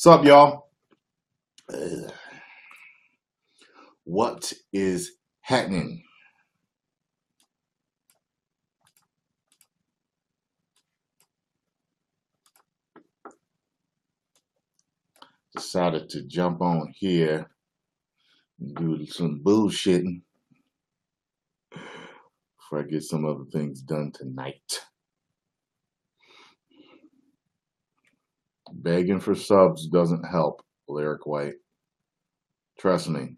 What's up, y'all? What is happening? Decided to jump on here and do some bullshitting before I get some other things done tonight. Begging for subs doesn't help, Lyric White. Trust me.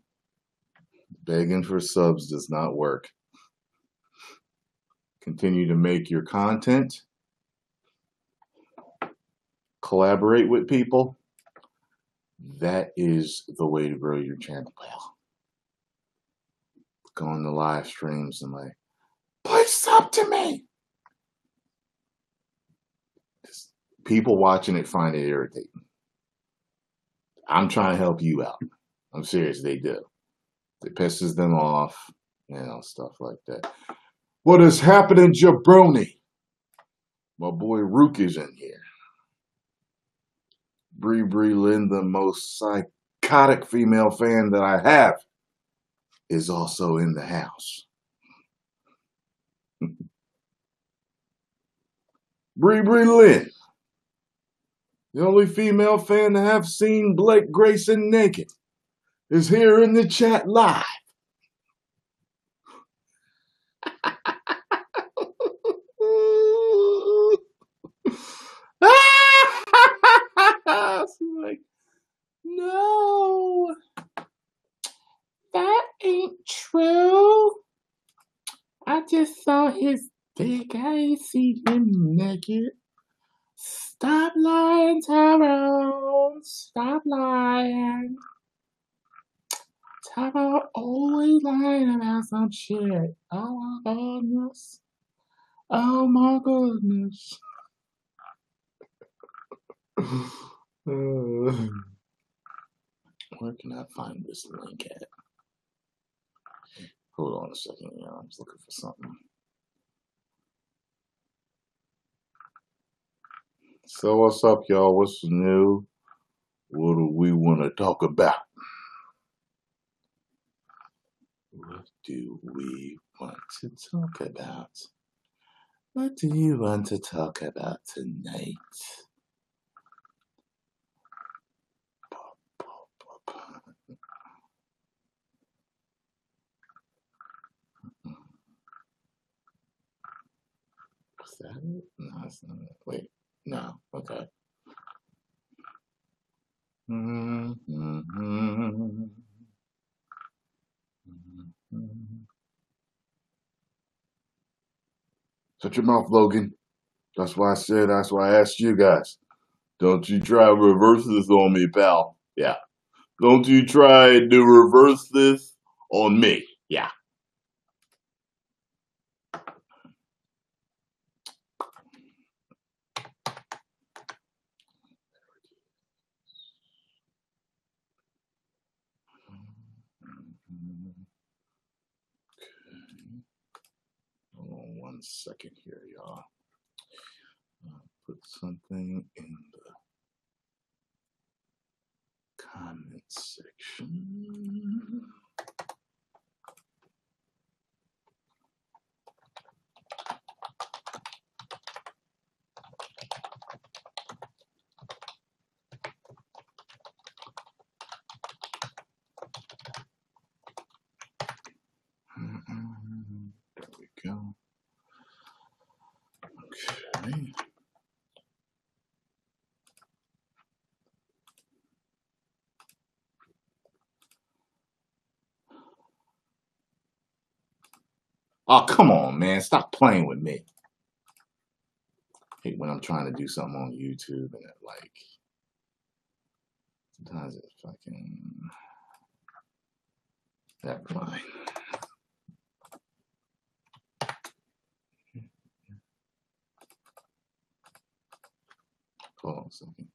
Begging for subs does not work. Continue to make your content. Collaborate with people. That is the way to grow your channel, pal. Go on the live streams and like, please sub to me. People watching it find it irritating. I'm trying to help you out. I'm serious, they do. It pisses them off, stuff like that. What is happening, jabroni? My boy Rook is in here. Bree Lynn, the most psychotic female fan that I have, is also in the house. Bree Lynn, the only female fan to have seen Blake Grayson naked, is here in the chat live. Like, no, that ain't true. I just saw his dick. I ain't seen him naked. Stop lying, Tyrone. Stop lying. Tyrone always lying about some shit. Oh my goodness. Oh my goodness. Where can I find this link at? Hold on a second, y'all. I'm just looking for something. So what's up, y'all? What's new? What do we want to talk about? What do we want to talk about? What do you want to talk about tonight? Is that it? No, that's not it. Wait, no, okay. Shut your mouth, Logan. That's why I asked you guys. Don't you try to reverse this on me, pal. Yeah. Don't you try to reverse this on me. Yeah. Hold on 1 second here, y'all. Put something in the comment section. There we go. Okay. Oh, come on, man. Stop playing with me. I hate when I'm trying to do something on YouTube and it, like, sometimes it fucking... Never mind. Hold on a second.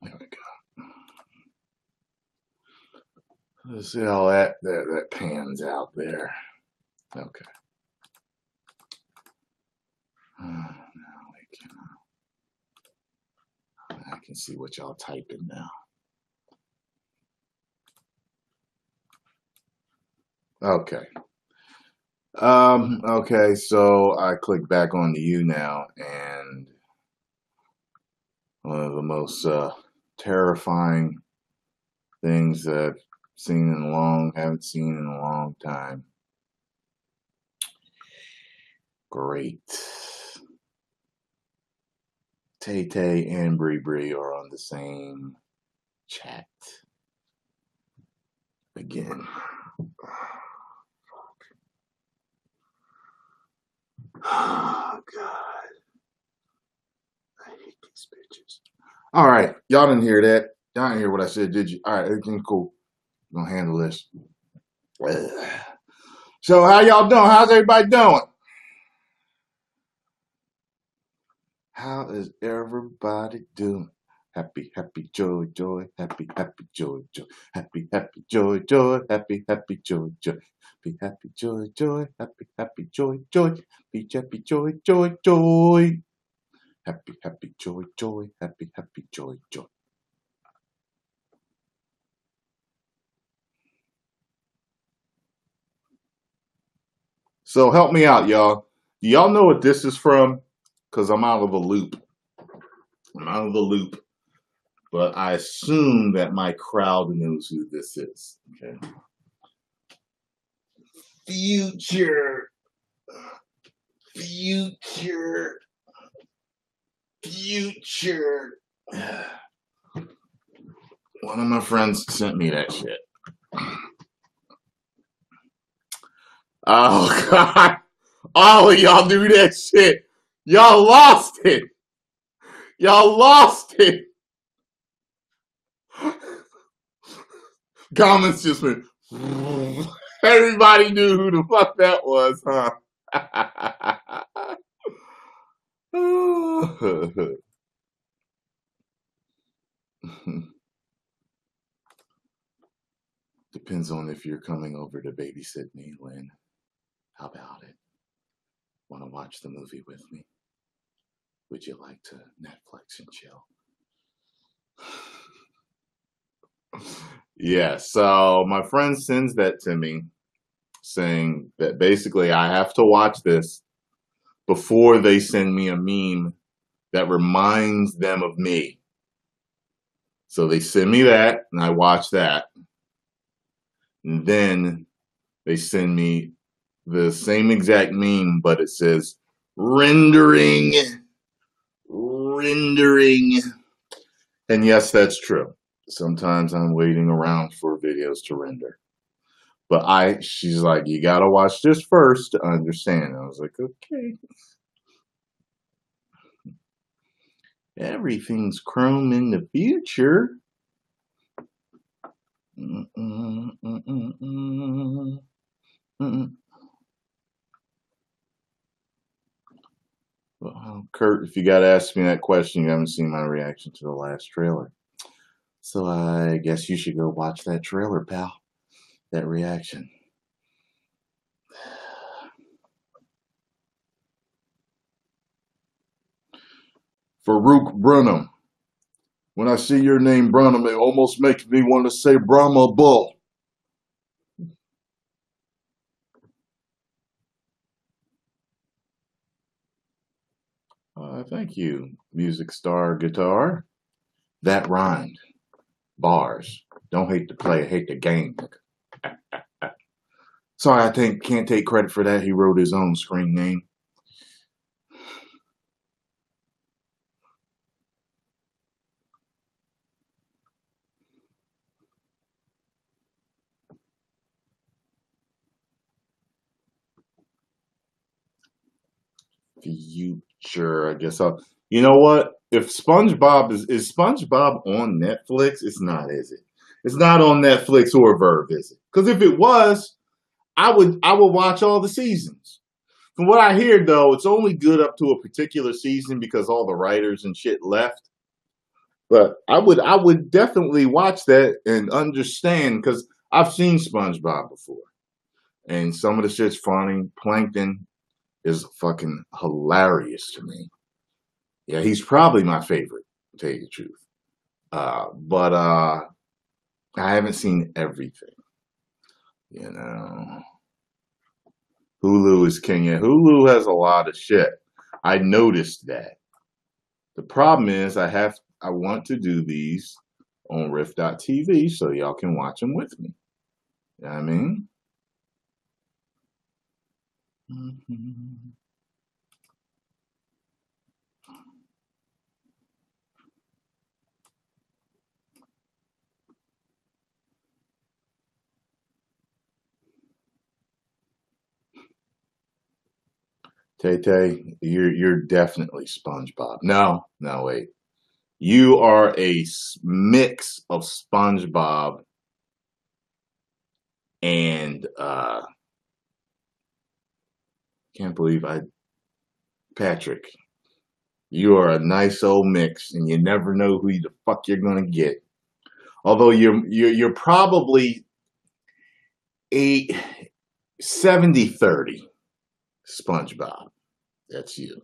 There we go. Let's see how that pans out there. Okay. Now I can see what y'all typing now. Okay. Okay, so I click back on the YouNow, and one of the most terrifying things that I've haven't seen in a long time. Great. Tay Tay and Bree Bree are on the same chat. Again. Oh, God. I hate these bitches. All right. Y'all didn't hear that. Y'all didn't hear what I said, did you? All right. Everything's cool. I'm going to handle this. So how y'all doing? How's everybody doing? How is everybody doing? Happy, happy, joy, joy. Happy, happy, joy, joy. Happy, happy, joy, joy. Happy, happy, joy, joy. Happy, happy, joy, joy. Happy, happy, joy, joy. Happy, happy, joy, joy, joy. Happy, happy, joy, joy. Happy, happy, joy, joy. So help me out, y'all. Do y'all know what this is from? Because I'm out of the loop. I'm out of the loop. But I assume that my crowd knows who this is. Okay. Future. One of my friends sent me that shit. Oh, God. All of y'all do that shit. Y'all lost it. Y'all lost it. Comments just went. Everybody knew who the fuck that was, huh? Depends on if you're coming over to babysit me, Lynn. How about it? Want to watch the movie with me? Would you like to Netflix and chill? Yeah, so my friend sends that to me saying that basically I have to watch this before they send me a meme that reminds them of me. So they send me that and I watch that. And then they send me the same exact meme, but it says rendering. And yes, that's true. Sometimes I'm waiting around for videos to render. But she's like, you gotta watch this first to understand. I was like, okay. Everything's chrome in the future. Well, Kurt, if you gotta ask me that question, you haven't seen my reaction to the last trailer. So I guess you should go watch that trailer, pal. That reaction. Farouk Brunham. When I see your name, Brunham, it almost makes me want to say Brahma Bull. Thank you, Music Star Guitar. That rhymed. Bars. Don't hate the play, hate the game. Sorry, I can't take credit for that. He wrote his own screen name. Future, I guess. You know what? If SpongeBob is SpongeBob on Netflix, it's not, is it? It's not on Netflix or Verve, is it? Because if it was, I would watch all the seasons. From what I hear, though, it's only good up to a particular season because all the writers and shit left. But I would definitely watch that and understand because I've seen SpongeBob before, and some of the shit's funny. Plankton is fucking hilarious to me. Yeah, he's probably my favorite, to tell you the truth. But I haven't seen everything. You know, Hulu is king. Yeah, Hulu has a lot of shit. I noticed that. The problem is I want to do these on riff.tv so y'all can watch them with me. You know what I mean? Tay, you're definitely SpongeBob. No, wait. You are a mix of SpongeBob and can't believe Patrick. You are a nice old mix, and you never know who the fuck you're gonna get. Although you're probably a 70-30 SpongeBob. That's you.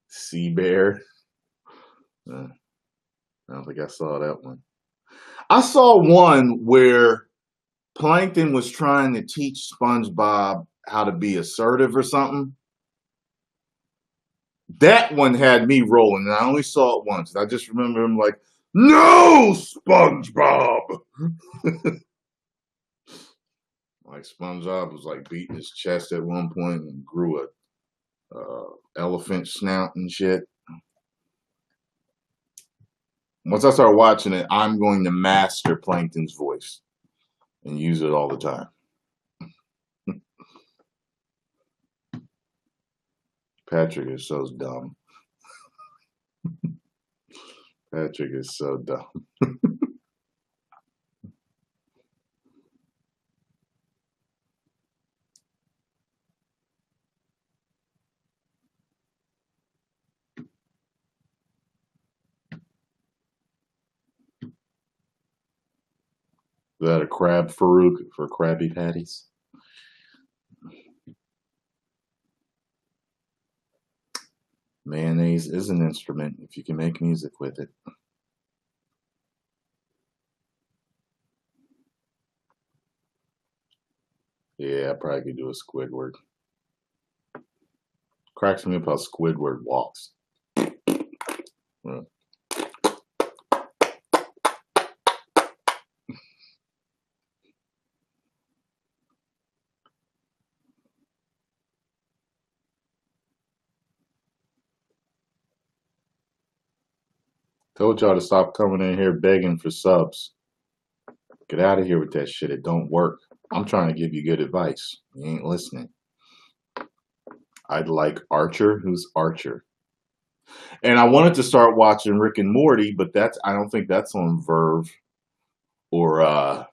Sea Bear. I don't think I saw that one. I saw one where Plankton was trying to teach SpongeBob how to be assertive or something. That one had me rolling, and I only saw it once. I just remember him like, "No, SpongeBob!" Like SpongeBob was like beating his chest at one point and grew a elephant snout and shit. Once I start watching it, I'm going to master Plankton's voice and use it all the time. Patrick is so dumb. Patrick is so dumb. Is that a crab Farouk for Krabby Patties? Mayonnaise is an instrument if you can make music with it. Yeah, I probably could do a Squidward. Cracks me up how Squidward walks. Told y'all to stop coming in here begging for subs. Get out of here with that shit. It don't work. I'm trying to give you good advice. You ain't listening. I'd like Archer. Who's Archer? And I wanted to start watching Rick and Morty, but I don't think that's on Verve or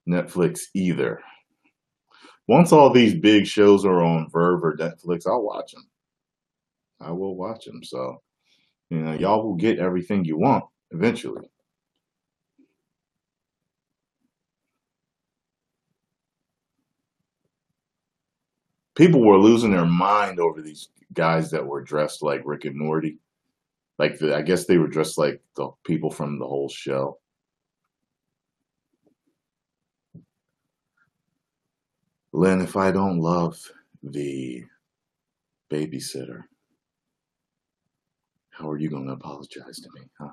Netflix either. Once all these big shows are on Verve or Netflix, I'll watch them. I will watch them. So, you know, y'all will get everything you want eventually. People were losing their mind over these guys that were dressed like Rick and Morty. Like I guess they were dressed like the people from the whole show. Lynn, if I don't love the babysitter, how are you going to apologize to me, huh?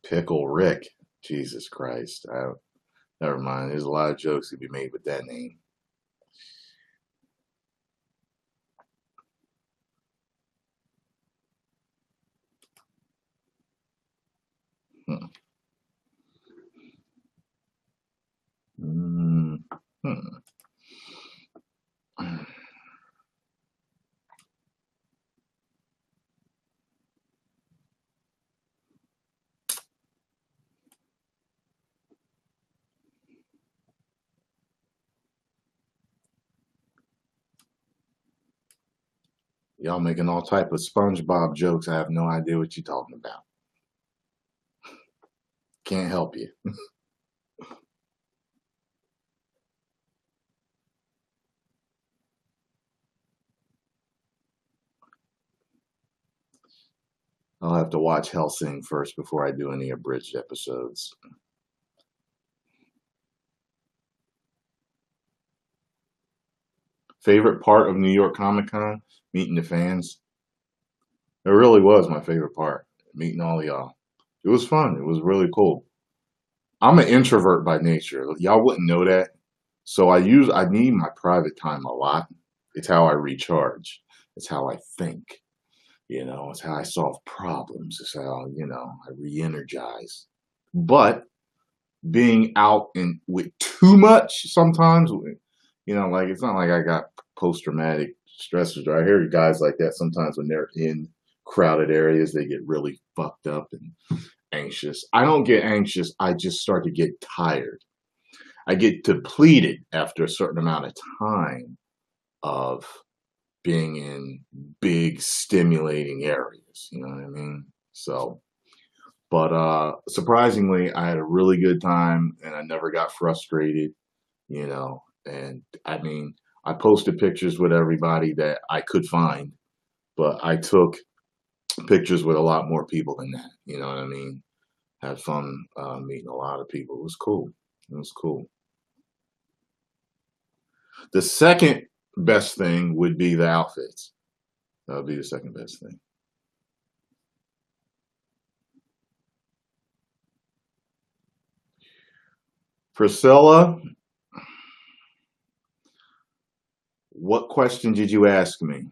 Pickle Rick. Jesus Christ. Never mind. There's a lot of jokes to be made with that name. Hmm. Hmm. Y'all making all type of SpongeBob jokes. I have no idea what you're talking about. Can't help you. I'll have to watch Hellsing first before I do any abridged episodes. Favorite part of New York Comic Con? Meeting the fans. It really was my favorite part. Meeting all y'all. It was fun. It was really cool. I'm an introvert by nature. Y'all wouldn't know that. So I need my private time a lot. It's how I recharge. It's how I think. It's how I solve problems. It's how, I re-energize. But being out and with too much sometimes, like it's not like I got post-traumatic stressors. I hear guys like that sometimes when they're in crowded areas, they get really fucked up and anxious. I don't get anxious. I just start to get tired. I get depleted after a certain amount of time of being in big stimulating areas. You know what I mean? So, but surprisingly, I had a really good time and I never got frustrated, and I mean, I posted pictures with everybody that I could find, but I took pictures with a lot more people than that. You know what I mean? Had fun meeting a lot of people. It was cool. It was cool. The second best thing would be the outfits. That would be the second best thing. Priscilla, what question did you ask me?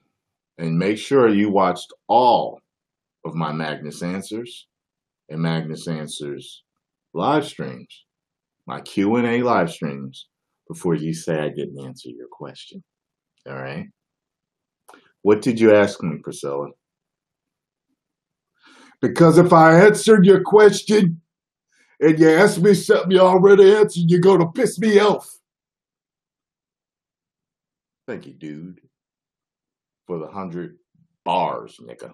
And make sure you watched all of my Magnus Answers and Magnus Answers live streams, my Q&A live streams, before you say I didn't answer your question. All right? What did you ask me, Priscilla? Because if I answered your question and you asked me something you already answered, you're going to piss me off. Thank you, dude, for the 100 bars, nigga.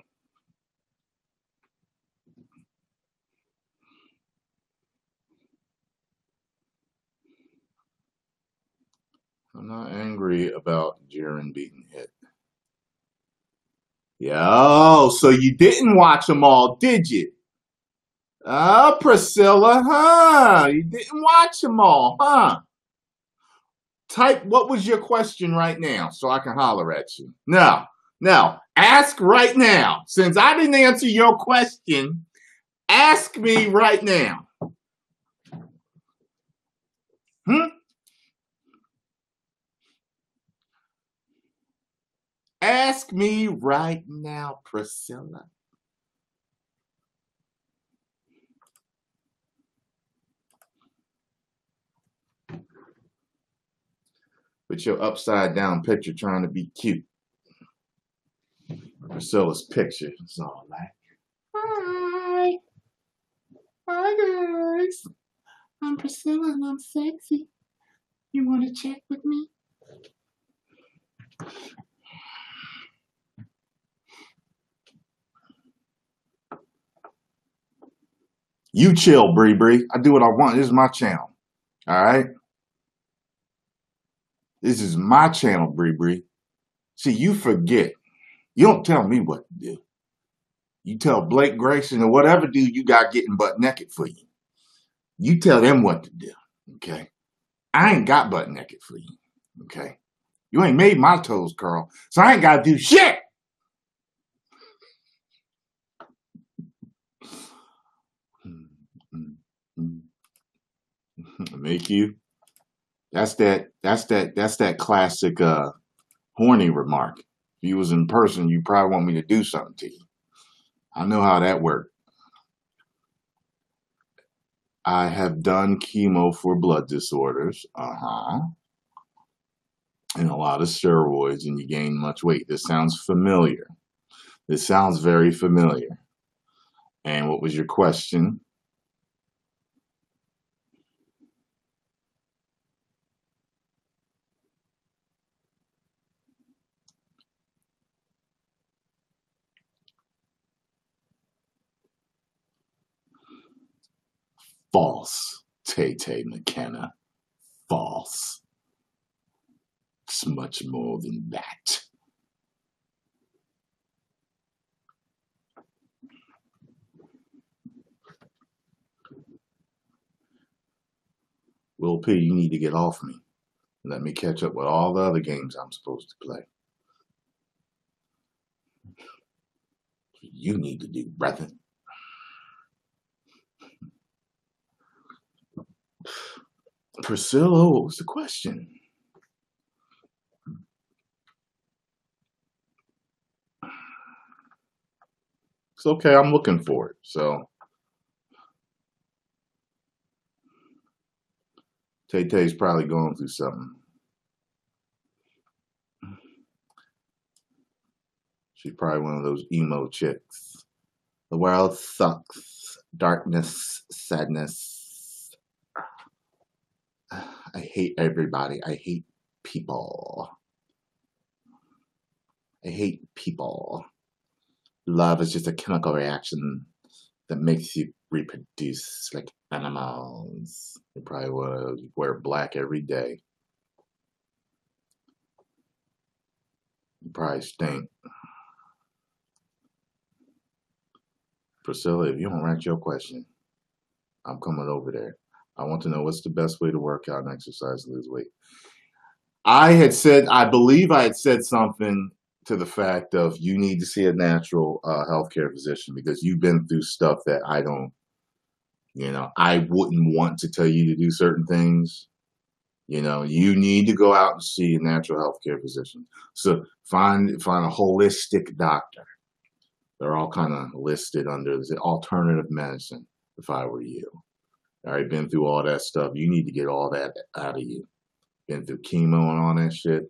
I'm not angry about Jiren being hit. Yo, so you didn't watch them all, did you? Oh, Priscilla, huh? You didn't watch them all, huh? Type, what was your question right now so I can holler at you? No, ask right now. Since I didn't answer your question, ask me right now. Ask me right now, Priscilla. With your upside down picture trying to be cute. Priscilla's picture is all like, hi. Hi, guys. I'm Priscilla and I'm sexy. You want to check with me? You chill, Bree Bree. I do what I want. This is my channel. All right? This is my channel, Bree Bree. See, you forget. You don't tell me what to do. You tell Blake Grayson or whatever dude you got getting butt naked for you. You tell them what to do. Okay? I ain't got butt naked for you. Okay? You ain't made my toes curl, so I ain't got to do shit. Make you. That's that classic horny remark. If you was in person, you probably want me to do something to you. I know how that worked. I have done chemo for blood disorders. And a lot of steroids, and you gain much weight. This sounds familiar. This sounds very familiar. And what was your question? False, Tay-Tay McKenna. False. It's much more than that. Will P, you need to get off me. Let me catch up with all the other games I'm supposed to play. You need to do, brother. Priscilla, what was the question? It's okay, I'm looking for it. So Tay-Tay's probably going through something. She's probably one of those emo chicks. The world sucks. Darkness, sadness. I hate everybody. I hate people. I hate people. Love is just a chemical reaction that makes you reproduce like animals. You probably want to wear black every day. You probably stink. Priscilla, if you don't write your question, I'm coming over there. I want to know what's the best way to work out and exercise and lose weight. I believe I had said something to the fact of you need to see a natural healthcare physician because you've been through stuff that I don't, I wouldn't want to tell you to do certain things. You need to go out and see a natural healthcare physician. So find a holistic doctor. They're all kind of listed under the alternative medicine, if I were you. All right, been through all that stuff. You need to get all that out of you. Been through chemo and all that shit.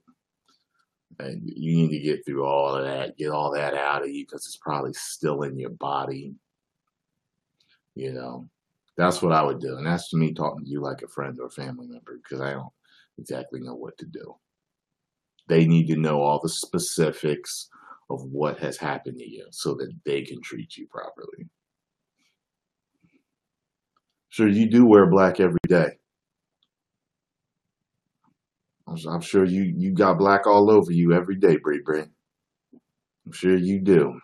And you need to get through all of that, get all that out of you because it's probably still in your body. That's what I would do. And that's to me talking to you like a friend or a family member because I don't exactly know what to do. They need to know all the specifics of what has happened to you so that they can treat you properly. Sure, you do wear black every day. I'm sure you got black all over you every day, Bree Bree. I'm sure you do.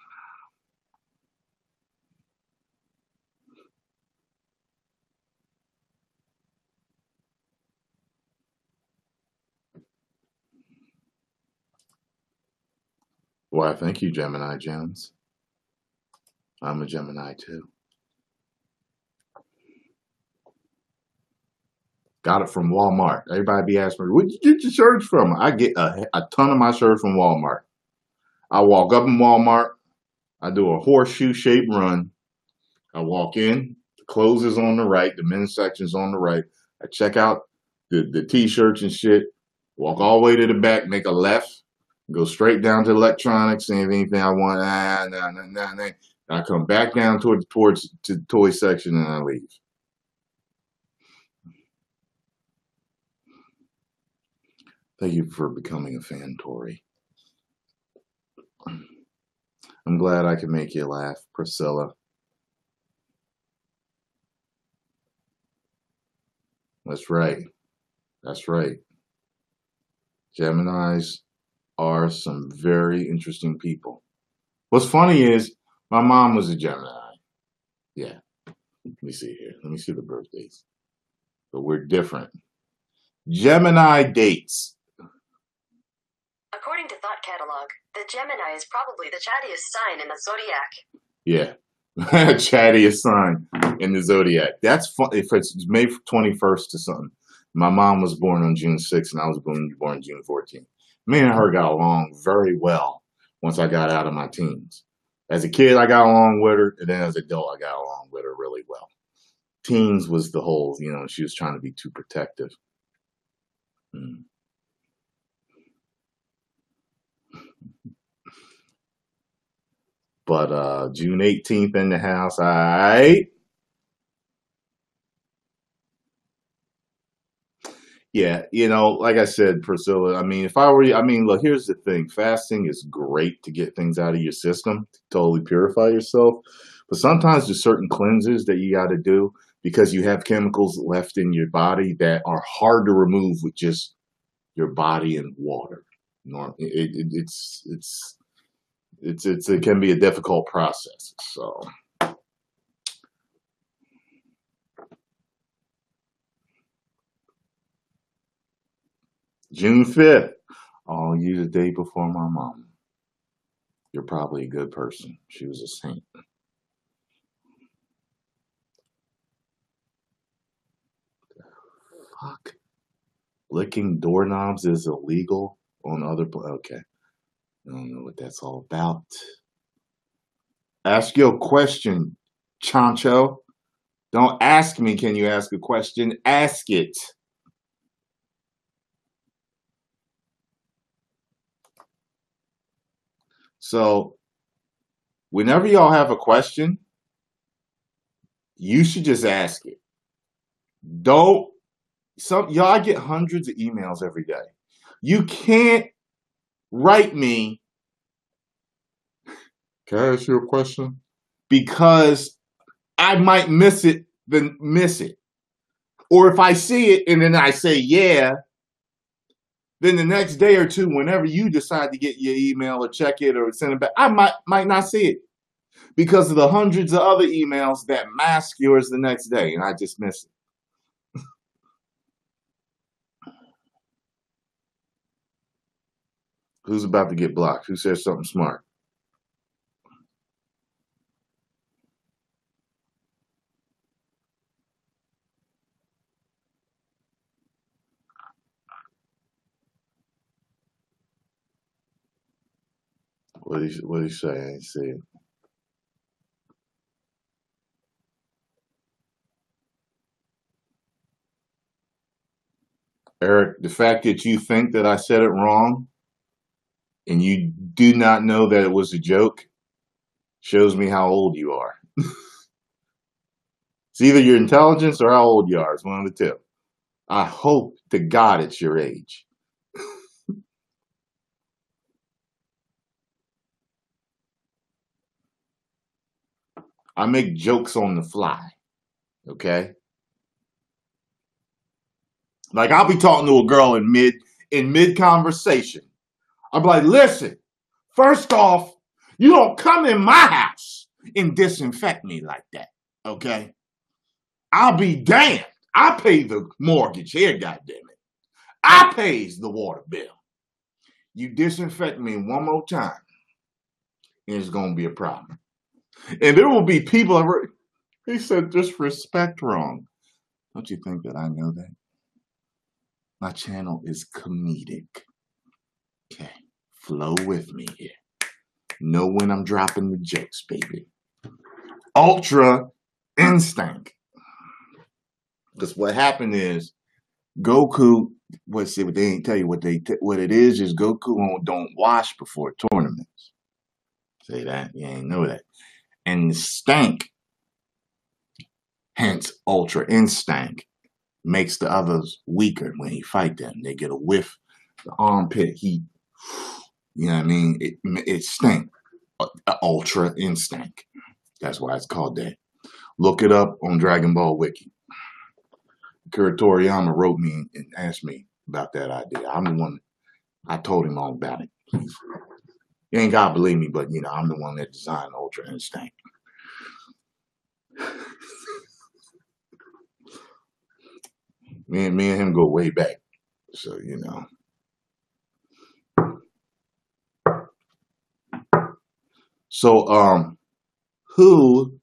Why, thank you, Gemini Jones. I'm a Gemini too. Got it from Walmart. Everybody be asking me, where'd you get your shirts from? I get a ton of my shirts from Walmart. I walk up in Walmart. I do a horseshoe-shaped run. I walk in. The clothes is on the right. The men's section's on the right. I check out the T-shirts and shit. Walk all the way to the back. Make a left. Go straight down to electronics. See if anything I want. Nah. I come back down towards the toy section and I leave. Thank you for becoming a fan, Tori. I'm glad I could make you laugh, Priscilla. That's right. That's right. Geminis are some very interesting people. What's funny is my mom was a Gemini. Yeah. Let me see here. Let me see the birthdays. But we're different. Gemini dates. According to Thought Catalog, the Gemini is probably the chattiest sign in the zodiac. Yeah. Chattiest sign in the zodiac. That's fun. If it's May 21st to something. My mom was born on June 6th and I was born June 14th. Me and her got along very well once I got out of my teens. As a kid, I got along with her, and then as an adult, I got along with her really well. Teens was the whole, she was trying to be too protective. But June 18th in the house, all right. Yeah, like I said, Priscilla, look, here's the thing. Fasting is great to get things out of your system, to totally purify yourself. But sometimes there's certain cleanses that you got to do because you have chemicals left in your body that are hard to remove with just your body and water. It can be a difficult process. So. June 5th. Oh, you the day before my mom. You're probably a good person. She was a saint. Fuck. Licking doorknobs is illegal on other... Okay. I don't know what that's all about. Ask your question, Chancho. Don't ask me, can you ask a question? Ask it. So, whenever y'all have a question, you should just ask it. Y'all get hundreds of emails every day. You can't write me, can I ask you a question? Because I might miss it. Or if I see it and then I say, yeah, then the next day or two, whenever you decide to get your email or check it or send it back, I might not see it because of the hundreds of other emails that mask yours the next day, and I just miss it. Who's about to get blocked? Who says something smart? What did he say? I didn't see it. Eric, the fact that you think that I said it wrong and you do not know that it was a joke shows me how old you are. It's either your intelligence or how old you are. It's one of the two. I hope to God it's your age. I make jokes on the fly. Okay? Like I'll be talking to a girl in mid conversation. I'll be like, listen, first off, you don't come in my house and disinfect me like that. Okay? I'll be damned. I pay the mortgage here, goddammit. I pays the water bill. You disinfect me one more time, and it's gonna be a problem. And there will be people he said disrespect wrong. Don't you think that I know that? My channel is comedic. Okay. Flow with me here. Know when I'm dropping the jokes, baby. Ultra instinct. Because what happened is Goku, they ain't tell you what it is Goku don't wash before tournaments. Say that? You ain't know that. And stank, hence ultra instinct, makes the others weaker when you fight them. They get a whiff, the armpit heat. You know what I mean? It stink. Ultra instinct. That's why it's called that. Look it up on Dragon Ball Wiki. Toriyama wrote me and asked me about that idea. I'm the one. I told him all about it. You ain't gotta believe me, but I'm the one that designed Ultra Instinct. Me and him go way back. So So who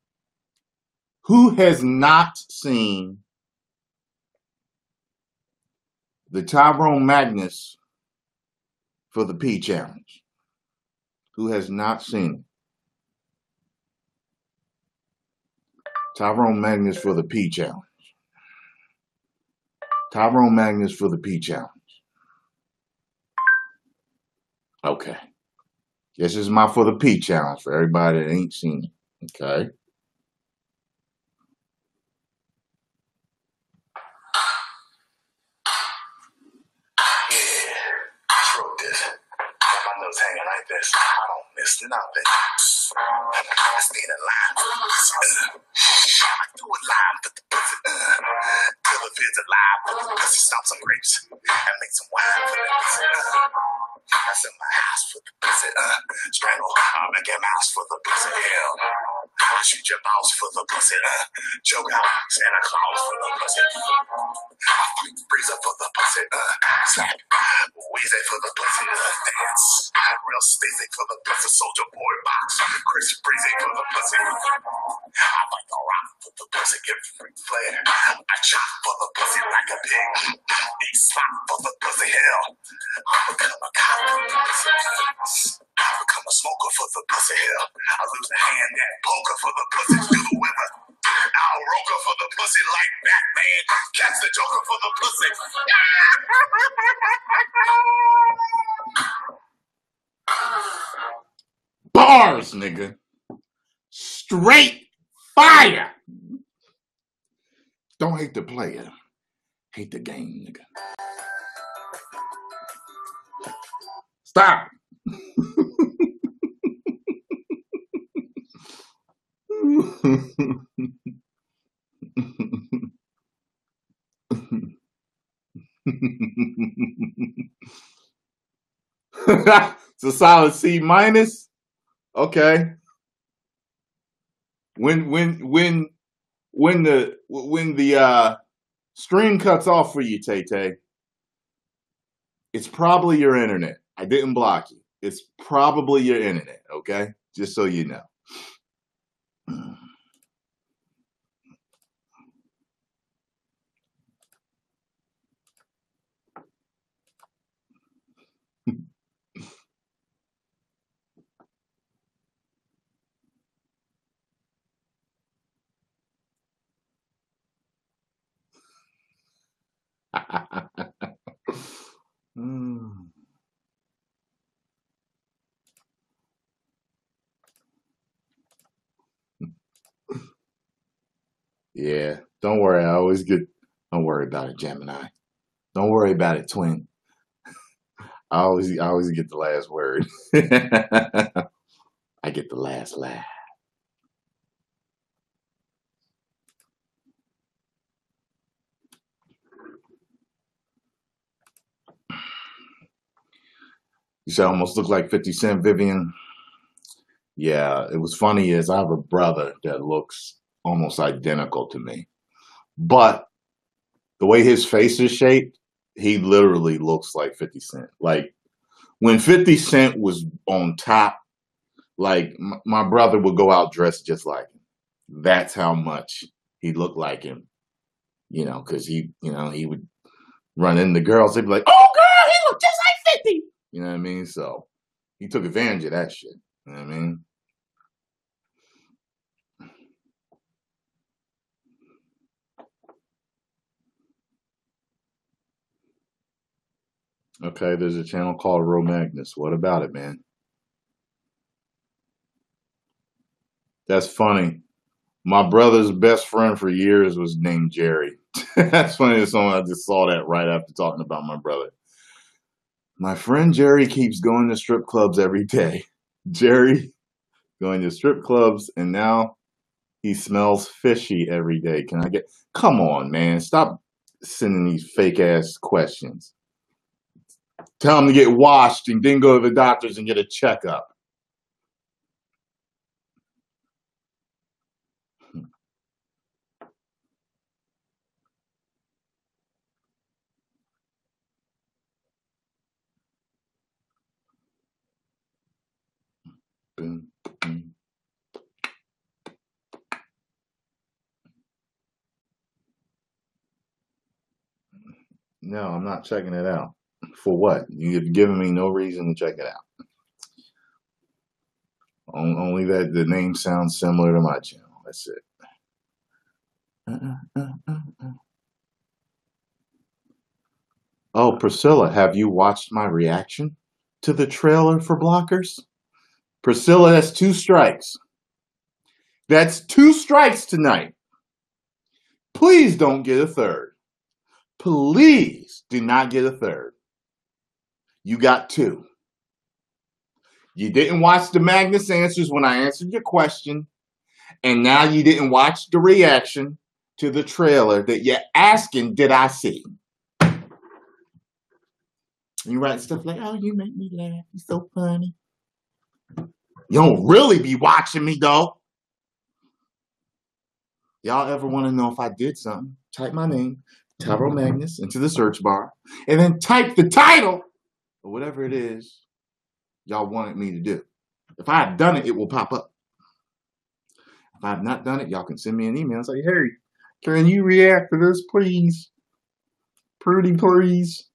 has not seen the Tyrone Magnus for the P challenge? Who has not seen it? Tyrone Magnus for the P challenge. Tyrone Magnus for the P challenge. Okay. This is my for the P challenge for everybody that ain't seen it. Okay. Yeah, I wrote this. Got my notes hanging like this. I don't miss nothing. I stayed in line. I do a line for the pussy. Till the feds alive. Pussy stomp some grapes and make some wine for the pussy. I send my house for the pussy. Strangle, make a mouse for the pussy. Hell, I shoot your boss for the pussy. Choke out Santa Claus for the pussy. I fight Freezer for the pussy. Slap Weezy for the pussy. Dance real Stacy for the pussy. Soldier Boy box. Chris Breezy for the pussy. I fight the Rock for the pussy. Give free flair. I chop for the pussy like a pig. Eat slop for the pussy. Hell, I become a cop for the pussy. I become a smoker for the pussy. Hell, I lose a hand at poker for the pussy. Do the weather. Al Roker for the pussy like Batman. Catch the Joker for the pussy. Bars, nigga. Straight fire. Don't hate the player. Hate the game, nigga. Stop. It's a solid C minus. Okay. When the stream cuts off for you, Tay, it's probably your internet. I didn't block you. It's probably your internet, okay? Just so you know. Yeah, don't worry. Don't worry about it, Gemini. Don't worry about it, twin. I always get the last word. I get the last laugh. You said I almost look like 50 Cent, Vivian. Yeah, it was funny is I have a brother that looks almost identical to me. But the way his face is shaped, he literally looks like 50 Cent. Like when 50 Cent was on top, like my brother would go out dressed just like him. That's how much he looked like him. Because he would run into girls. They'd be like, "Oh, girl, he looked just like 50." You know what I mean? So he took advantage of that shit. You know what I mean? Okay, there's a channel called Magnus. What about it, man? That's funny. My brother's best friend for years was named Jerry. That's funny. I just saw that right after talking about my brother. My friend Jerry keeps going to strip clubs every day. Jerry going to strip clubs, and now he smells fishy every day. Come on, man. Stop sending these fake ass questions. Tell them to get washed and then go to the doctors and get a checkup. Boom, boom. No, I'm not checking it out. For what? You've given me no reason to check it out. Only that the name sounds similar to my channel. That's it. Oh, Priscilla, have you watched my reaction to the trailer for Blockers? Priscilla, that's 2 strikes. That's 2 strikes tonight. Please don't get a third. Please do not get a third. You got 2. You didn't watch the Magnus answers when I answered your question, and now you didn't watch the reaction to the trailer that you're asking, did I see? You write stuff like, oh, you make me laugh. You're so funny. You don't really be watching me, though. Y'all ever want to know if I did something? Type my name, Tyrone Magnus, into the search bar, and then type the title, or whatever it is y'all wanted me to do. If I have done it, it will pop up. If I have not done it, y'all can send me an email and say, hey, can you react to this, please? Pretty please.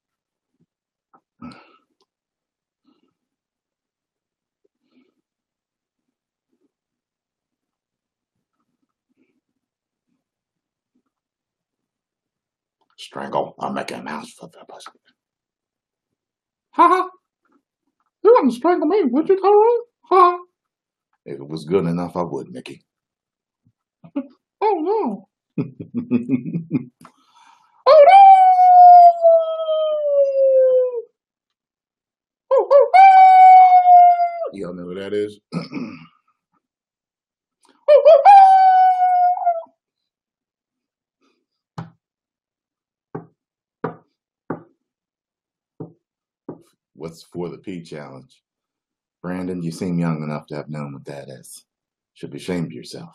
Strangle, I'll make a mouse for the pussy. Ha ha. You wouldn't strangle me, would you, Tyrone? Ha. If it was good enough, I would, Mickey. Oh no. Oh no! Oh, oh, oh! Y'all know what that is? Oh, oh, oh! What's for the P challenge? Brandon, you seem young enough to have known what that is. Should be ashamed of yourself.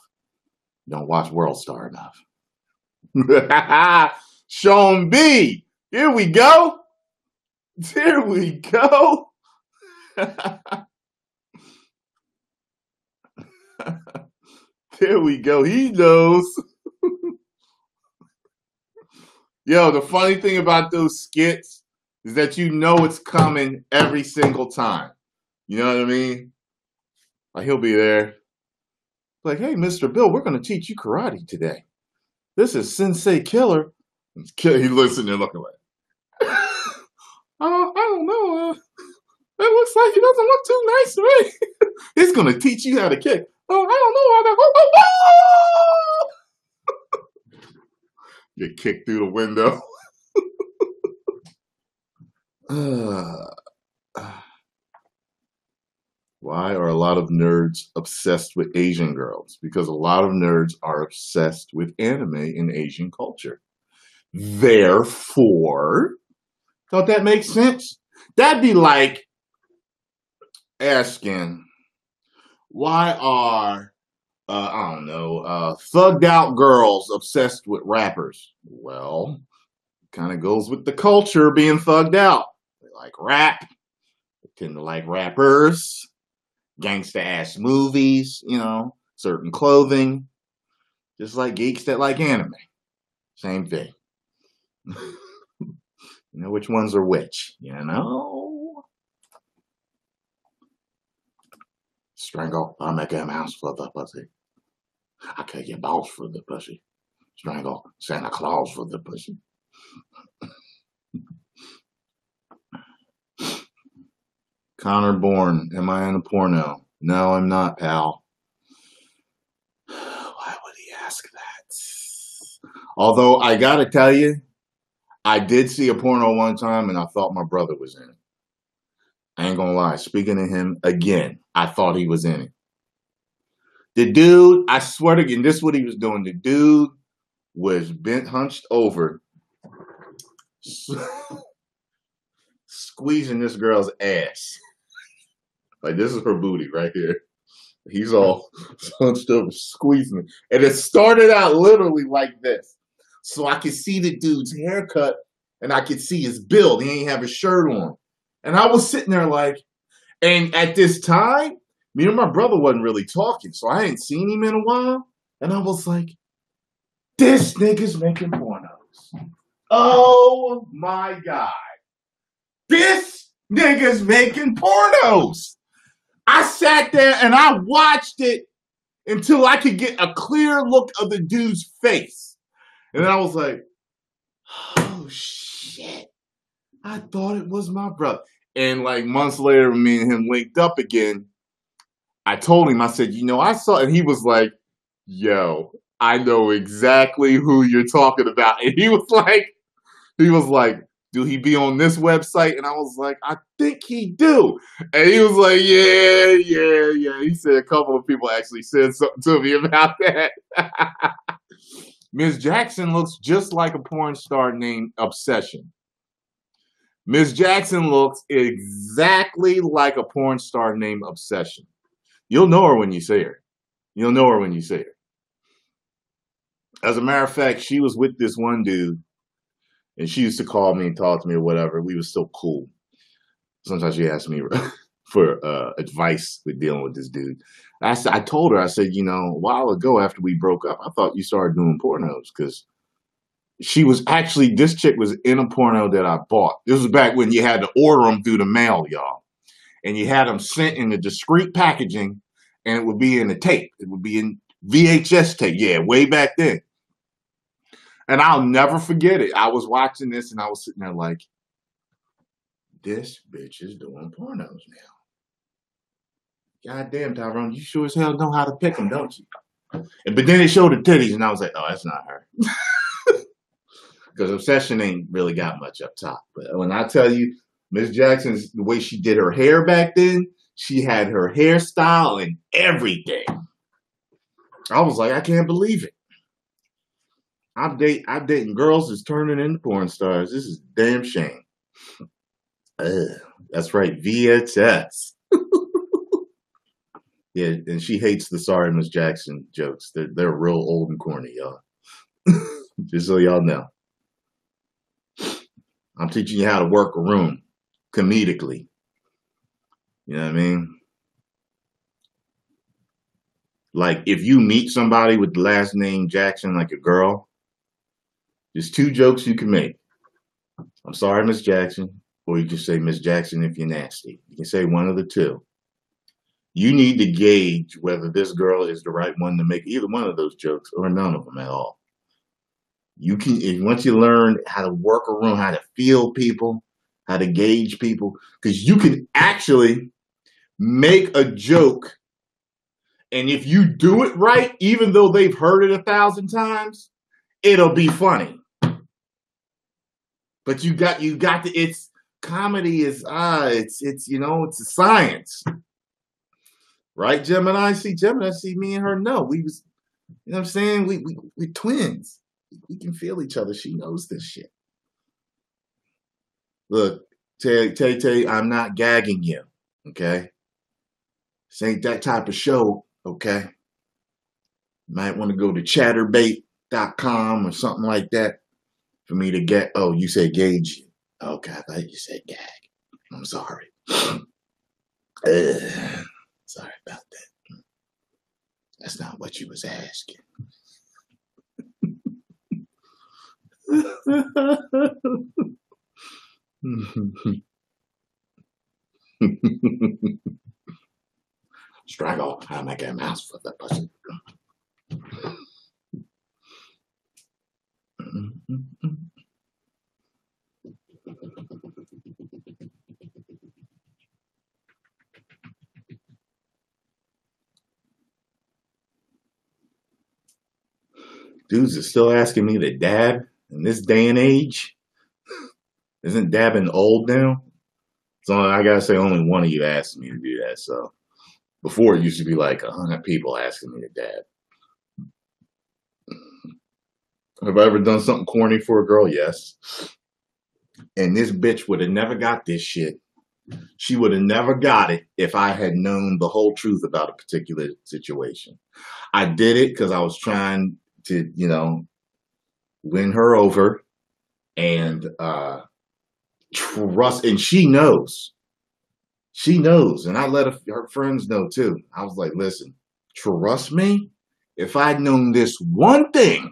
You don't watch World Star enough. Sean B. Here we go. There we go. There we go. He knows. Yo, the funny thing about those skits is that you know it's coming every single time. You know what I mean? Like he'll be there. Like, hey, Mr. Bill, we're going to teach you karate today. This is Sensei Killer. He listening and looking like, I don't know. It looks like he doesn't look too nice to me. He's going to teach you how to kick. Oh, I don't know how to. Get kicked through the window. Why are a lot of nerds obsessed with Asian girls? Because a lot of nerds are obsessed with anime and Asian culture. Therefore, don't that make sense? That'd be like asking, why are, I don't know, thugged out girls obsessed with rappers? Well, kind of goes with the culture being thugged out. They like rap. They tend to like rappers. Gangsta-ass movies, you know, certain clothing. Just like geeks that like anime. Same thing. You know which ones are which, you know? Strangle, I'll make a mouse for the pussy. I kill your balls for the pussy. Strangle, Santa Claus for the pussy. Connor Bourne, am I in a porno? No, I'm not, pal. Why would he ask that? Although, I gotta tell you, I did see a porno one time and I thought my brother was in it. I ain't gonna lie. Speaking of him, again, I thought he was in it. The dude, I swear to God, this is what he was doing. The dude was bent, hunched over, squeezing this girl's ass. Like, this is her booty right here. He's all still squeezing it. And it started out literally like this. So I could see the dude's haircut and I could see his build. He ain't have his shirt on. And I was sitting there like, and at this time, me and my brother wasn't really talking. So I hadn't seen him in a while. And I was like, this nigga's making pornos. Oh my God. This nigga's making pornos. I sat there and I watched it until I could get a clear look of the dude's face. And I was like, oh shit. I thought it was my brother. And like months later, when me and him linked up again, I told him, I said, you know, I saw, and he was like, yo, I know exactly who you're talking about. And he was like, do he be on this website? And I was like, I think he do. And he was like, yeah. He said a couple of people actually said something to me about that. Miss Jackson looks just like a porn star named Obsession. Miss Jackson looks exactly like a porn star named Obsession. You'll know her when you see her. You'll know her when you see her. As a matter of fact, she was with this one dude. And she used to call me and talk to me or whatever. We were still cool. Sometimes she asked me for advice with dealing with this dude. I told her, I said, you know, a while ago after we broke up, I thought you started doing pornos because she was actually, this chick was in a porno that I bought. This was back when you had to order them through the mail, y'all. And you had them sent in the discreet packaging and it would be in a tape. It would be in VHS tape. Yeah, way back then. And I'll never forget it. I was watching this and I was sitting there like, this bitch is doing pornos now. God damn, Tyrone, you sure as hell know how to pick them, don't you? But then they showed the titties and I was like, oh, that's not her. Because Obsession ain't really got much up top. But when I tell you, Miss Jackson's, the way she did her hair back then, she had her hairstyle and everything. I was like, I can't believe it. I'm dating girls that's turning into porn stars. This is a damn shame. That's right, VHS. Yeah, and she hates the Sorry Miss Jackson jokes. They're real old and corny, y'all. Just so y'all know. I'm teaching you how to work a room comedically. You know what I mean? Like, if you meet somebody with the last name Jackson, like a girl, there's two jokes you can make. I'm sorry, Miss Jackson. Or you can say Miss Jackson if you're nasty. You can say one of the two. You need to gauge whether this girl is the right one to make either one of those jokes or none of them at all. You can, once you learn how to work a room, how to feel people, how to gauge people, because you can actually make a joke. And if you do it right, even though they've heard it 1,000 times, it'll be funny. But you got to, it's comedy is, it's you know, it's a science. Right, Gemini? Gemini, me and her know. We was, you know what I'm saying? We're twins. We can feel each other. She knows this shit. Look, Tay, I'm not gagging you, okay? This ain't that type of show, okay? You might want to go to chatterbait.com or something like that for me to get, oh, you said gauge. Okay, I thought you said gag. I'm sorry. Sorry about that. That's not what you was asking. Struggle. I'll make a mouse for the pussy. Dudes are still asking me to dab in this day and age. Isn't dabbing old now? So I gotta say, only one of you asked me to do that. So before it used to be like 100 people asking me to dab. Have I ever done something corny for a girl? Yes. And this bitch would have never got this shit. She would have never got it if I had known the whole truth about a particular situation. I did it because I was trying to, win her over and trust. And she knows. She knows. And I let her friends know too. I was like, listen, trust me. If I'd known this one thing,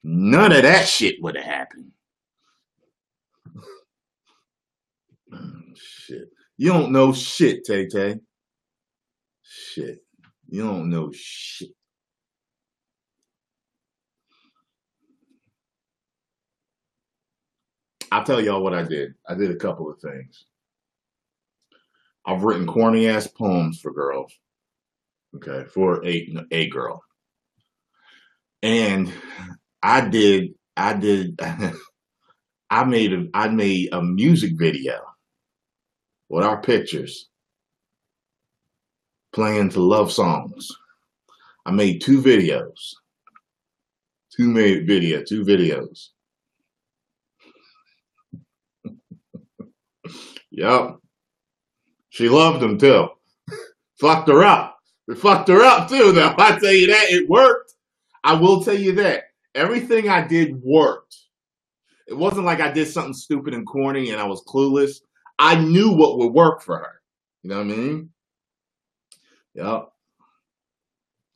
none of that shit would have happened. Shit. You don't know shit, Tay-Tay. Shit. You don't know shit. I'll tell y'all what I did. I did a couple of things. I've written corny ass poems for girls. Okay, for a girl. And I made a music video with our pictures playing to love songs. I made two videos. Two videos. Yep. She loved them too. Fucked her up. It fucked her up too, though. I tell you that. It worked. I will tell you that. Everything I did worked. It wasn't like I did something stupid and corny and I was clueless. I knew what would work for her. You know what I mean? Yep.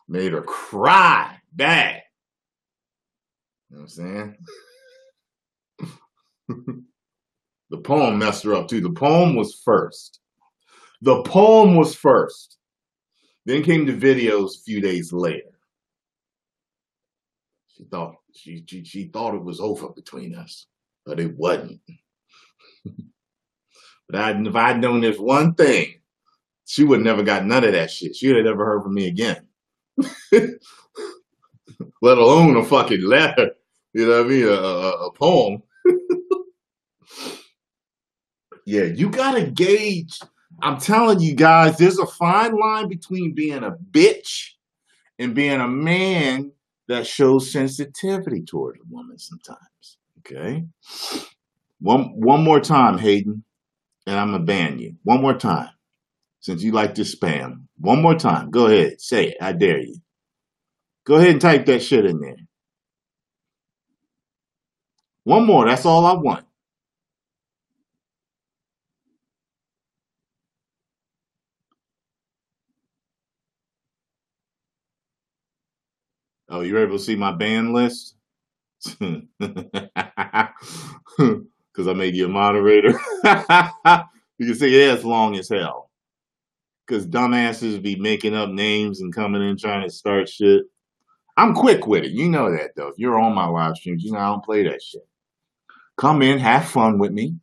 Made her cry bad. You know what I'm saying? The poem messed her up too. The poem was first. Then came the videos a few days later. She thought it was over between us, but it wasn't. But if I'd known this one thing, she would never got none of that shit. She would have never heard from me again. Let alone a fucking letter. You know what I mean? A poem. Yeah, you gotta gauge. I'm telling you guys, there's a fine line between being a bitch and being a man that shows sensitivity toward a woman sometimes. Okay? One more time, Hayden, and I'm gonna ban you. One more time. Since you like to spam. One more time. Go ahead. Say it. I dare you. Go ahead and type that shit in there. One more. That's all I want. Oh, you're able to see my ban list? Because I made you a moderator. You can see it's long as hell. Because dumbasses be making up names and coming in trying to start shit. I'm quick with it. You know that, though. If you're on my live streams, you know I don't play that shit. Come in, have fun with me,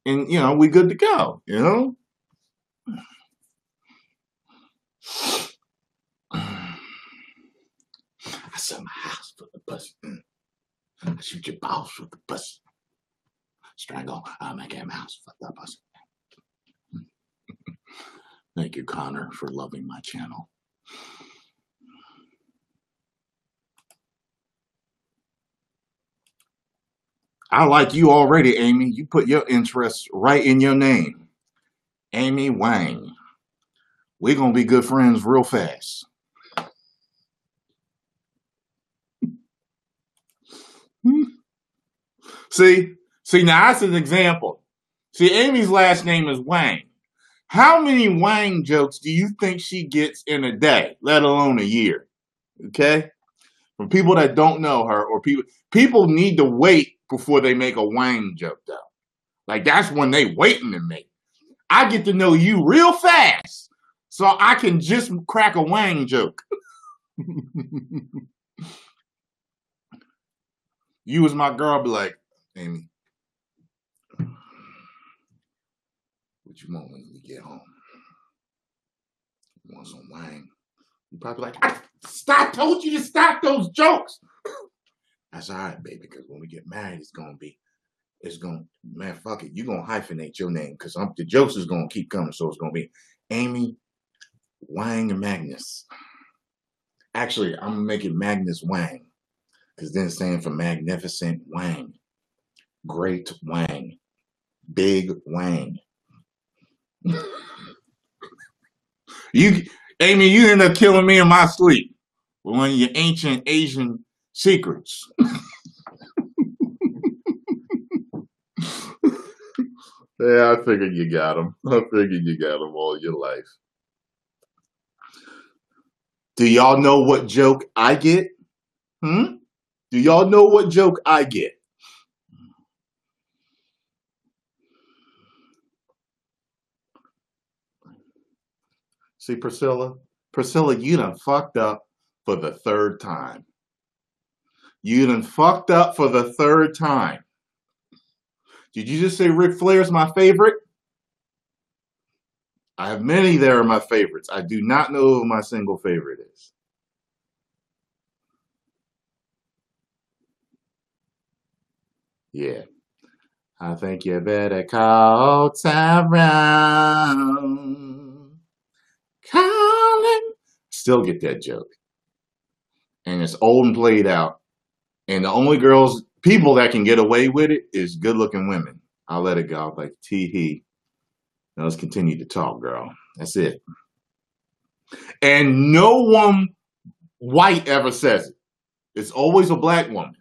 and, we good to go, I sell my house for the pussy. I shoot your balls with the pussy. Strangle, I'll make him house for the pussy. Thank you, Connor, for loving my channel. I like you already, Amy. You put your interests right in your name. Amy Wang. We're going to be good friends real fast. See, now that's an example. See, Amy's last name is Wang. How many Wang jokes do you think she gets in a day, let alone a year? Okay? From people that don't know her, or people need to wait before they make a Wang joke, though. Like, that's when they waiting to make. I get to know you real fast, so I can just crack a Wang joke. You was my girl, be like, Amy, what you want when we get home? You want some Wang? You probably like, I told you to stop those jokes. That's all right, baby, because when we get married, man, fuck it. You're going to hyphenate your name because the jokes is going to keep coming. So it's going to be Amy, Wang, and Magnus. Actually, I'm going to make it Magnus Wang because then it's standing for Magnificent Wang. Great Wang. Big Wang. You, Amy, you end up killing me in my sleep with one of your ancient Asian secrets. Yeah, I figured you got them. I figured you got them all your life. Do y'all know what joke I get? Do y'all know what joke I get? See, Priscilla, you done fucked up for the third time. You done fucked up for the third time. Did you just say Ric Flair's my favorite? I have many that are my favorites. I do not know who my single favorite is. Yeah. I think you better call Tyrone. Call him. Still get that joke. And it's old and played out. And the only people that can get away with it is good looking women. I'll let it go. I'm like, tee-hee. Now let's continue to talk, girl. That's it. And no one white ever says it. It's always a black woman.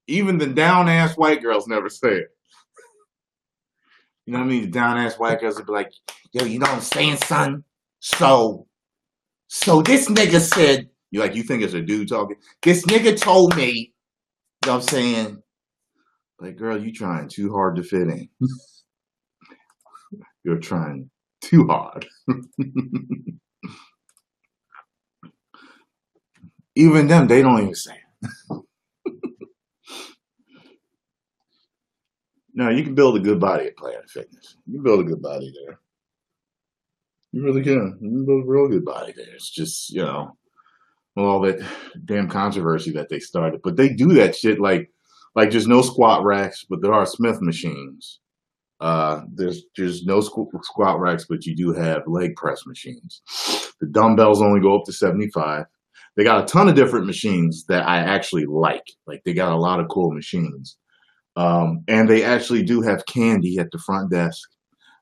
Even the down-ass white girls never say it. You know what I mean? The down-ass white girls would be like, yo, you know what I'm saying, son? So this nigga said, you think it's a dude talking? This nigga told me, you know what I'm saying? Like, girl, you trying too hard to fit in. You're trying too hard. Even them, they don't even say it. No, you can build a good body at Planet Fitness. You can build a good body there. You really can. You can build a real good body there. It's just, all that damn controversy that they started. But they do that shit like there's no squat racks, but there are Smith machines. There's no squat racks, but you do have leg press machines. The dumbbells only go up to 75. They got a ton of different machines that I actually like. Like, they got a lot of cool machines. And they actually do have candy at the front desk,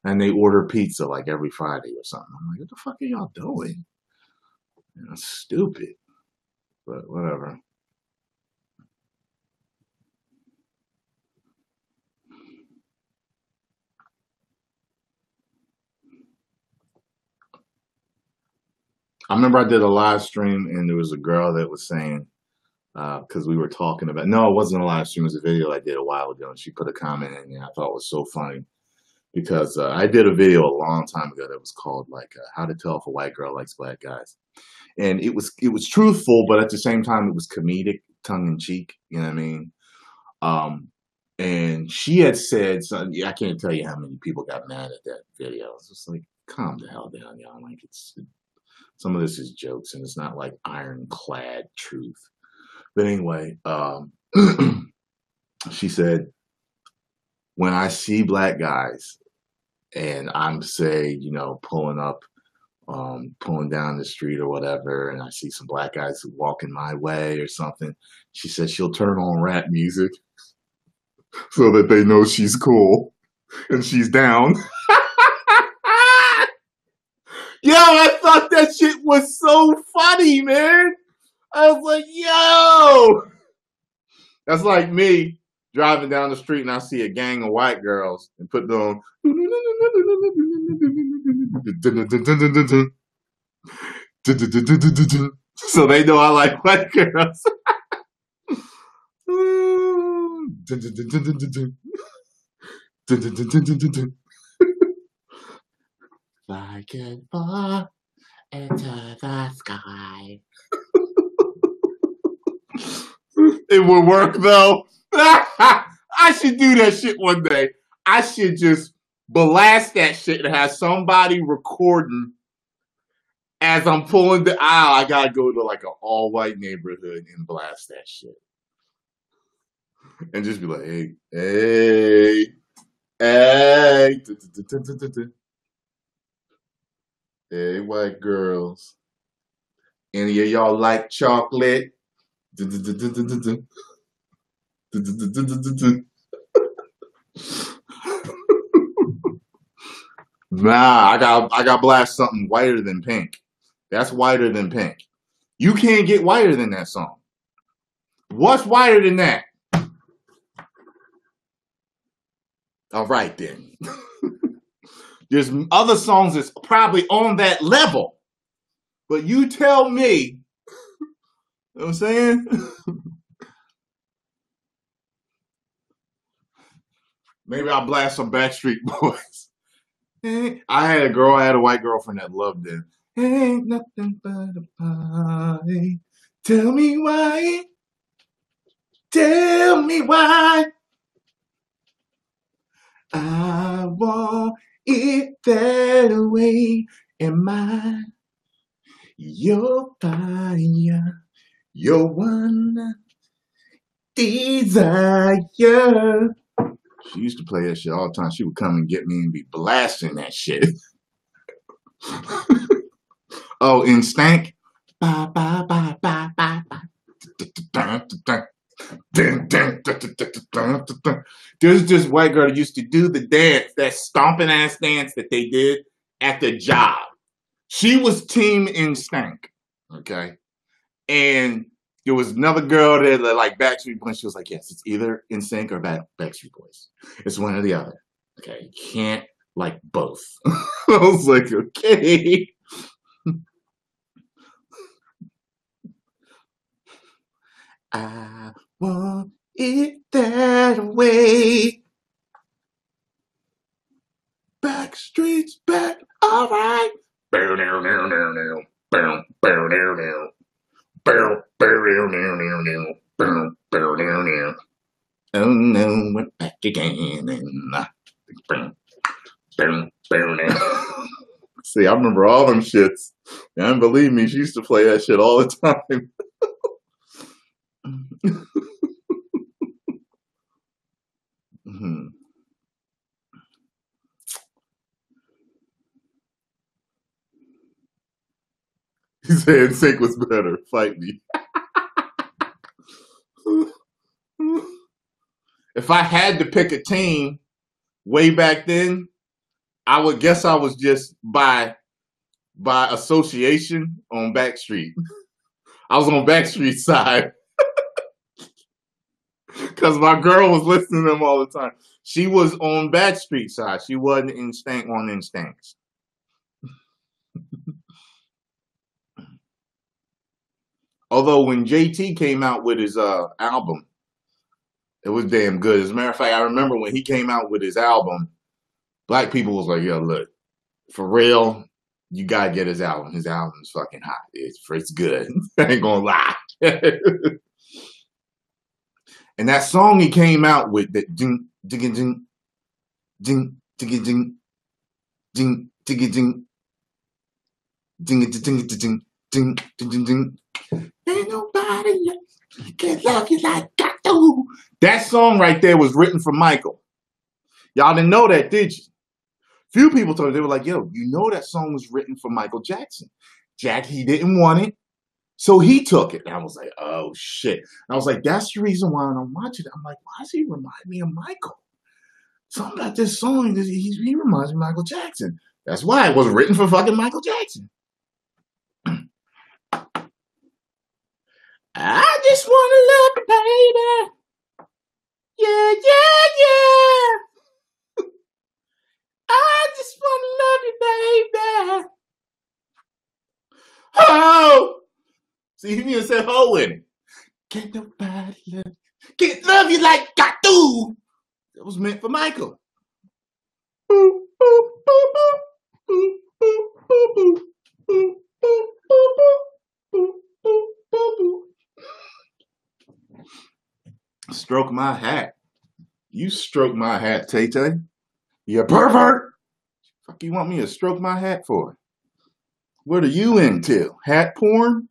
and they order pizza like every Friday or something. I'm like, what the fuck are y'all doing? That's stupid, but whatever. I remember I did a live stream, and there was a girl that was saying, because we were talking about, no, it wasn't a live stream, it was a video I did a while ago, and she put a comment in there I thought was so funny, because I did a video a long time ago that was called, how to tell if a white girl likes black guys. And it was truthful, but at the same time, it was comedic, tongue-in-cheek, you know what I mean? And she had said, I can't tell you how many people got mad at that video. It's just like, calm the hell down, y'all. Like, some of this is jokes, and it's not like ironclad truth. But anyway, she said, when I see black guys and I'm, say, pulling down the street or whatever, and I see some black guys walking my way or something, she said she'll turn on rap music so that they know she's cool and she's down. Yo, I thought that shit was so funny, man. I was like, yo. That's like me driving down the street and I see a gang of white girls and put on. So they know I like white girls. Fly can far into the sky. It would work though. I should do that shit one day. I should just blast that shit and have somebody recording as I'm pulling the aisle. I gotta go to like an all-white neighborhood and blast that shit. And just be like, hey. Hey, white girls. Any of y'all like chocolate? Nah, I got blast something whiter than pink. That's whiter than pink. You can't get whiter than that song. What's whiter than that? All right then. There's other songs that's probably on that level. But you tell me, you know what I'm saying? Maybe I'll blast some Backstreet Boys. I had a white girlfriend that loved it. Ain't nothing but a party. Tell me why. Tell me why. I want it that way. Am I your fire? Your one desire. She used to play that shit all the time. She would come and get me and be blasting that shit. Oh, in Stank. Bye, bye, bye, bye, bye, bye. There's this white girl that used to do the dance, that stomping ass dance that they did at the job. She was team in Stank, okay? And there was another girl that like Backstreet Boys. She was like, yes, it's either NSYNC or Backstreet Boys. It's one or the other. Okay, you can't like both. I was like, okay. I want it that way. Backstreet's back, all right. Bow now now now now. Bow bow now now. Bow bow now now now now. Bow bow now now. Oh no, we're back again and bow bow bow now. See, I remember all them shits. And believe me, she used to play that shit all the time. He said NSYNC was better. Fight me. If I had to pick a team way back then, I would guess I was just by association on Backstreet. I was on Backstreet's side. Because my girl was listening to them all the time. She was on Backstreet's side. She wasn't in Stank on Instincts. Although when JT came out with his album, it was damn good. As a matter of fact, I remember when he came out with his album, black people was like, yo, look, for real, you gotta get his album. His album's fucking hot. It's good. I ain't gonna lie. And that song he came out with, that ding, ding, ding, ding, ding, ding, ding, ding, ding, ding, ding, ding, ding, ding, ding, ding. Ain't nobody can love you like I do. That song right there was written for Michael. Y'all didn't know that, did you? Few people told me, they were like, yo, you know that song was written for Michael Jackson. He didn't want it, so he took it. And I was like, oh, shit. And I was like, that's the reason why I don't watch it. I'm like, why does he remind me of Michael? Something about this song, he reminds me of Michael Jackson. That's why it was written for fucking Michael Jackson. I just want to love you, baby. Yeah, yeah, yeah. I just want to love you, baby. Oh! See, he even said ho in it. Can't nobody love you like I do. That was meant for Michael. Boop, boop, boop, boop. Boop, boop, boop, boop. Boop, boop, boop, boop. Boop, boop, boop, boop. Stroke my hat. You stroke my hat, Tay-Tay. You pervert. Fuck you want me to stroke my hat for? What are you into? Hat porn?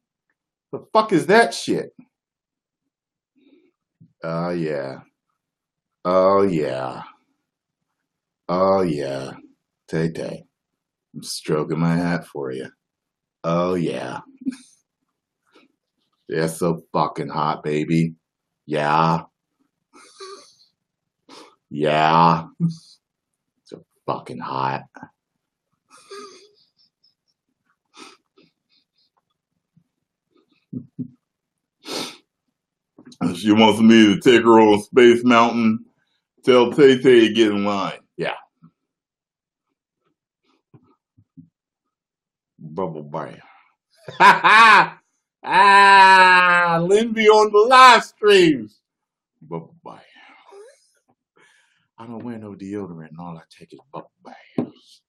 The fuck is that shit? Oh yeah. Oh yeah. Oh yeah. Tay-Tay. I'm stroking my hat for you. Oh yeah. They're so fucking hot, baby. Yeah. Yeah. So fucking hot. She wants me to take her on Space Mountain. Tell Tay Tay to get in line. Yeah. Bubble bam. Lindsay on the live streams. Bubble bam. I don't wear no deodorant and all I take is bubble baths.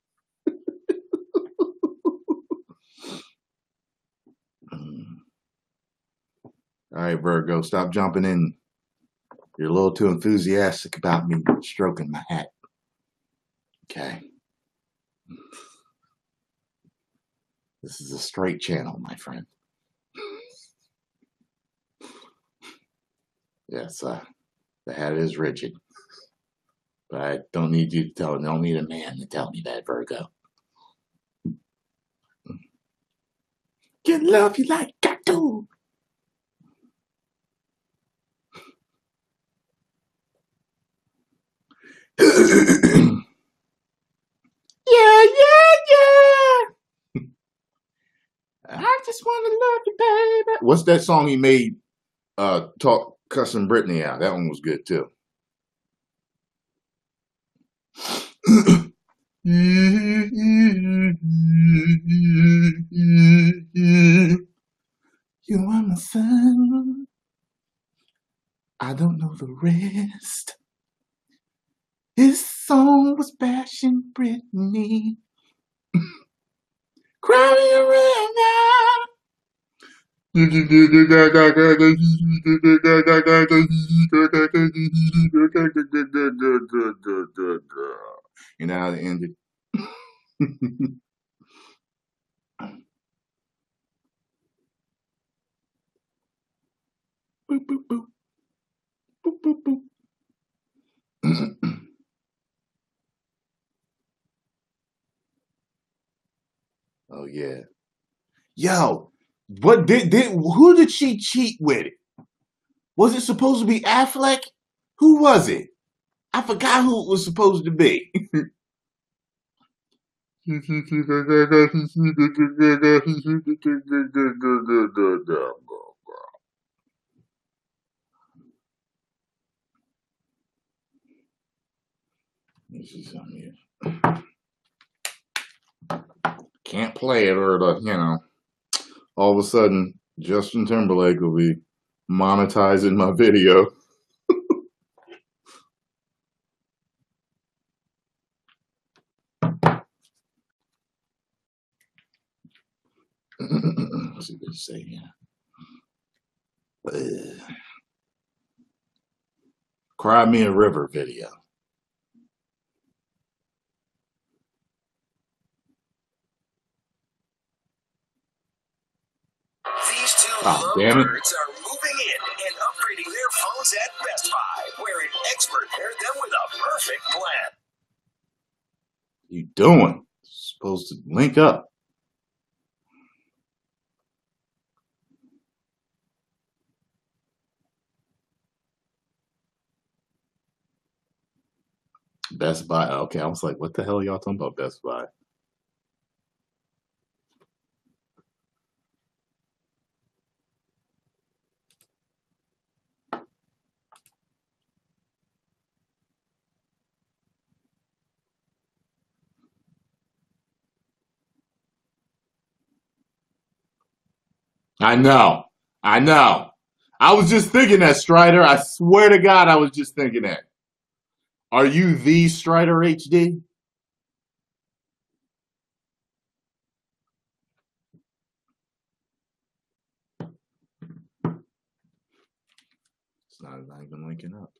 All right, Virgo, stop jumping in. You're a little too enthusiastic about me stroking my hat. Okay. This is a straight channel, my friend. Yes, the hat is rigid. But I don't need you to tell, don't need a man to tell me that, Virgo. Get love you like I do. Yeah. I just want to love you, baby. What's that song he made? Talk cussing Britney out. That one was good too. You are my son. I don't know the rest. This song was bashing Britney. Cry me a river. You know how it ended? Boop, boop, boop. Boop, boop, boop. Oh yeah. Yo, what who did she cheat with? Was it supposed to be Affleck? Who was it? I forgot who it was supposed to be. Let me see something here. Can't play it or all of a sudden Justin Timberlake will be monetizing my video. Let's see what you say here. Cry Me a River video. These two damn it. lovebirds are moving in and upgrading their phones at Best Buy, where an expert paired them with a perfect plan. What you doing? Supposed to link up. Best Buy. Okay, I was like, what the hell are y'all talking about Best Buy? I know. I was just thinking that, Strider. I swear to God, I was just thinking that. Are you the Strider HD? It's not even linking up.